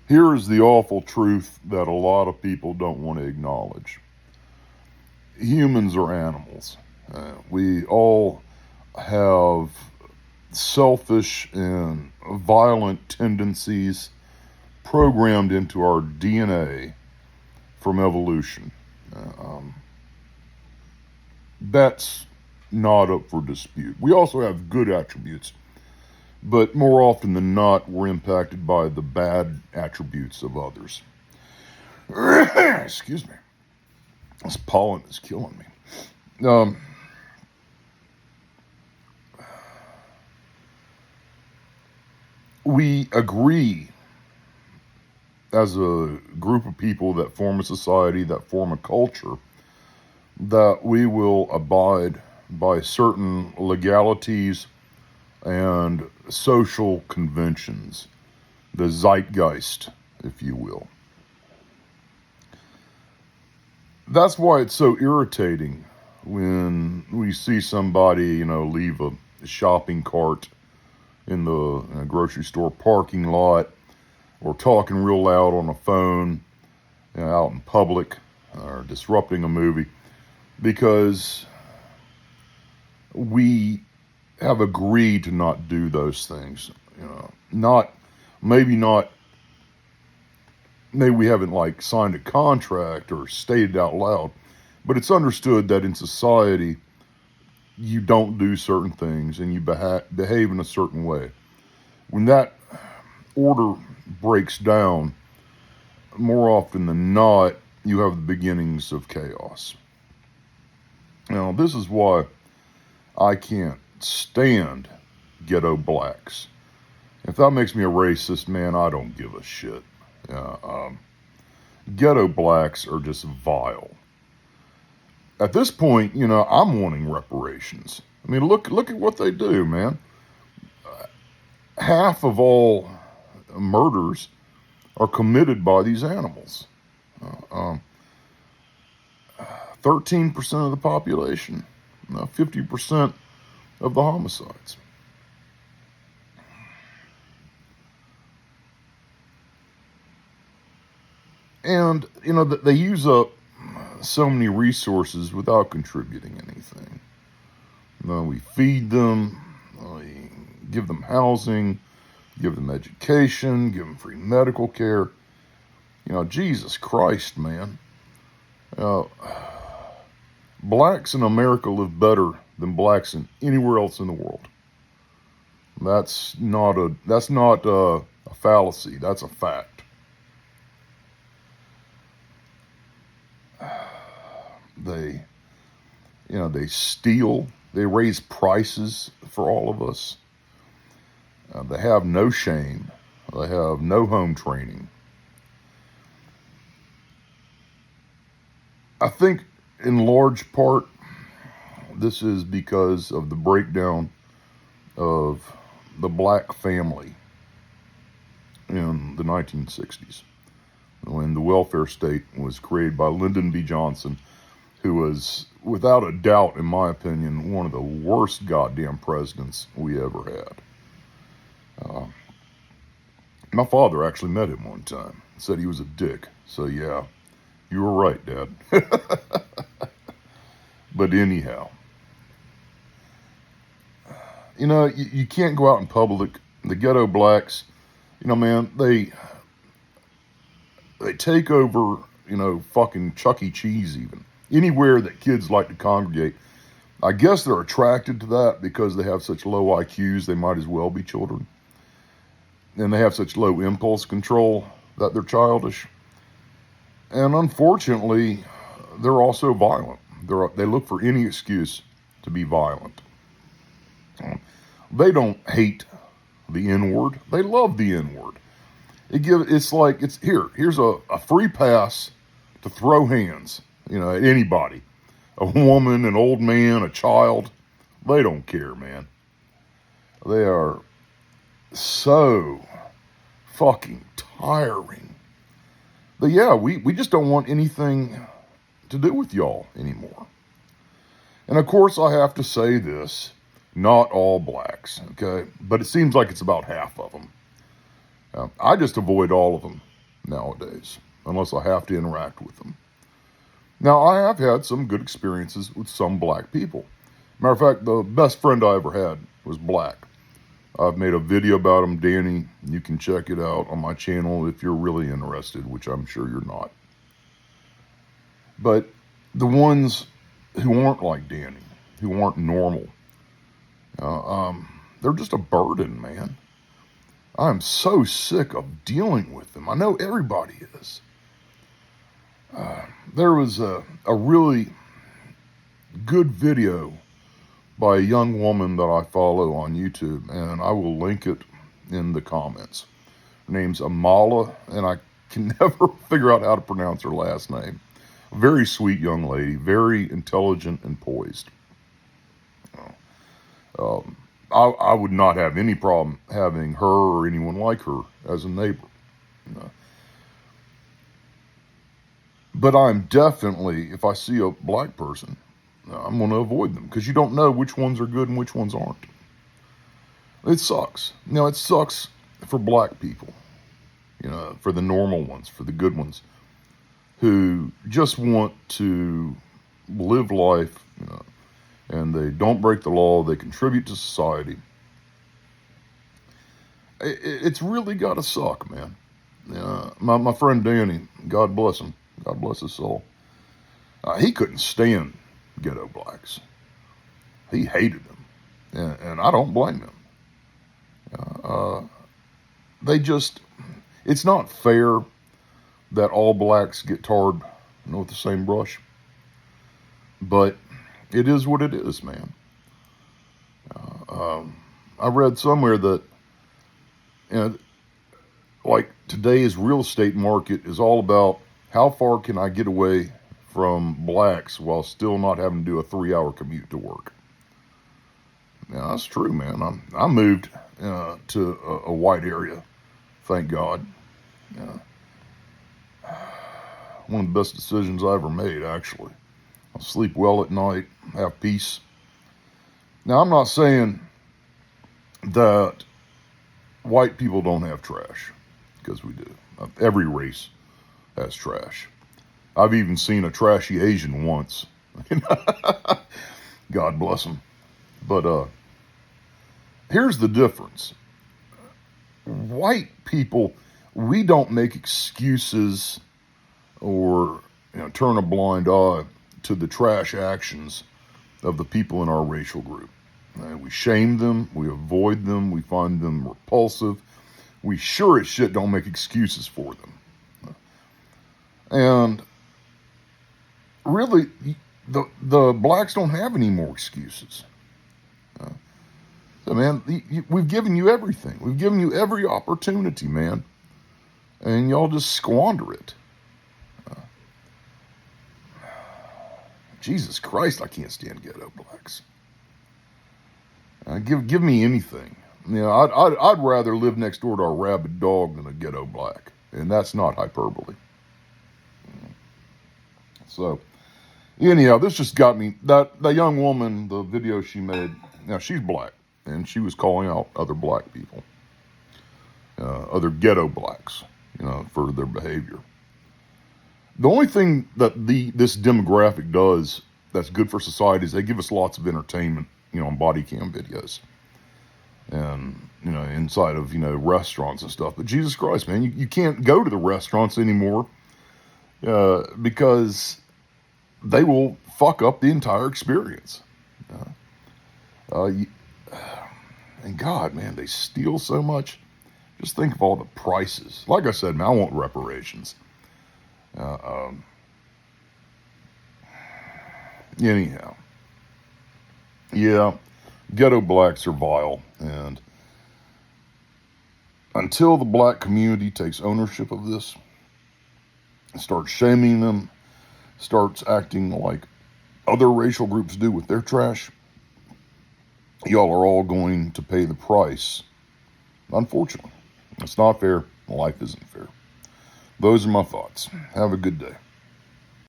Here is the awful truth that a lot of people don't want to acknowledge. Humans are animals. We all have selfish and violent tendencies programmed into our DNA from evolution. That's not up for dispute. We also have good attributes, but more often than not, we're impacted by the bad attributes of others. Excuse me. This pollen is killing me. We agree as a group of people that form a society, that form a culture, that we will abide by certain legalities and social conventions, the zeitgeist, if you will. That's why it's so irritating when we see somebody, leave a shopping cart in the grocery store parking lot, or talking real loud on a phone, out in public, or disrupting a movie, because we have agreed to not do those things. Maybe we haven't signed a contract or stated out loud, but it's understood that in society you don't do certain things and you behave in a certain way. When that order breaks down, more often than not, you have the beginnings of chaos. Now, this is why I can't stand ghetto blacks. If that makes me a racist, man, I don't give a shit. Ghetto blacks are just vile. At this point, I'm wanting reparations. I mean, look at what they do, man. Half of all murders are committed by these animals. 13% of the population, 50% of the homicides. And, they use up so many resources without contributing anything. We feed them, we give them housing, give them education, give them free medical care. Jesus Christ, man. Blacks in America live better than blacks in anywhere else in the world. That's not a fallacy. That's a fact. They steal. They raise prices for all of us. They have no shame. They have no home training. I think in large part, this is because of the breakdown of the black family in the 1960s, when the welfare state was created by Lyndon B. Johnson, who was, without a doubt, in my opinion, one of the worst goddamn presidents we ever had. My father actually met him one time. Said he was a dick. So yeah, you were right, Dad. But anyhow, you can't go out in public. The ghetto blacks, man, they take over, fucking Chuck E. Cheese even. Anywhere that kids like to congregate. I guess they're attracted to that because they have such low IQs, they might as well be children. And they have such low impulse control that they're childish. And unfortunately, they're also violent. They look for any excuse to be violent. They don't hate the N-word. They love the N-word. Here's a free pass to throw hands, at anybody. A woman, an old man, a child. They don't care, man. They are so fucking tiring. But yeah, we just don't want anything to do with y'all anymore. And of course, I have to say this, not all blacks, okay? But it seems like it's about half of them. I just avoid all of them. nowadays, unless I have to interact with them. Now, I have had some good experiences with some black people. Matter of fact, the best friend I ever had was black. I've made a video about him, Danny. You can check it out on my channel if you're really interested, which I'm sure you're not. But the ones who aren't like Danny, who aren't normal, they're just a burden, man. I'm so sick of dealing with them. I know everybody is. There was a really good video by a young woman that I follow on YouTube, and I will link it in the comments. Her name's Amala, and I can never figure out how to pronounce her last name. A very sweet young lady, very intelligent and poised. I would not have any problem having her or anyone like her as a neighbor. But I'm definitely, if I see a black person, I'm going to avoid them because you don't know which ones are good and which ones aren't. It sucks. It sucks for black people, for the normal ones, for the good ones, who just want to live life, and they don't break the law, they contribute to society. It's really got to suck, man. My friend Danny, God bless him, God bless his soul, he couldn't stand ghetto blacks. He hated them, and I don't blame him. It's not fair that all blacks get tarred with the same brush, but it is what it is, man. I read somewhere that, like today's real estate market is all about how far can I get away from blacks while still not having to do a 3-hour commute to work. Yeah, that's true, man. I moved to a white area, thank God. One of the best decisions I ever made, actually. I sleep well at night, have peace. Now, I'm not saying that white people don't have trash, because we do. Every race has trash. I've even seen a trashy Asian once. God bless them. But here's the difference. White people, we don't make excuses or turn a blind eye to the trash actions of the people in our racial group. We shame them, we avoid them, we find them repulsive. We sure as shit don't make excuses for them. And really, the blacks don't have any more excuses. So, man, we've given you everything. We've given you every opportunity, man. And y'all just squander it. Jesus Christ, I can't stand ghetto blacks. Give me anything. I'd rather live next door to a rabid dog than a ghetto black. And that's not hyperbole. So, anyhow, this just got me. That young woman, the video she made, she's black. And she was calling out other black people, other ghetto blacks, for their behavior. The only thing that this demographic does that's good for society is they give us lots of entertainment, on body cam videos. And, inside of, restaurants and stuff. But Jesus Christ, man, you can't go to the restaurants anymore because they will fuck up the entire experience. And God, man, they steal so much. Just think of all the prices. Like I said, man, I want reparations. Anyhow. Yeah, ghetto blacks are vile. And until the black community takes ownership of this, starts shaming them, starts acting like other racial groups do with their trash, y'all are all going to pay the price. Unfortunately, it's not fair. Life isn't fair. Those are my thoughts. Have a good day.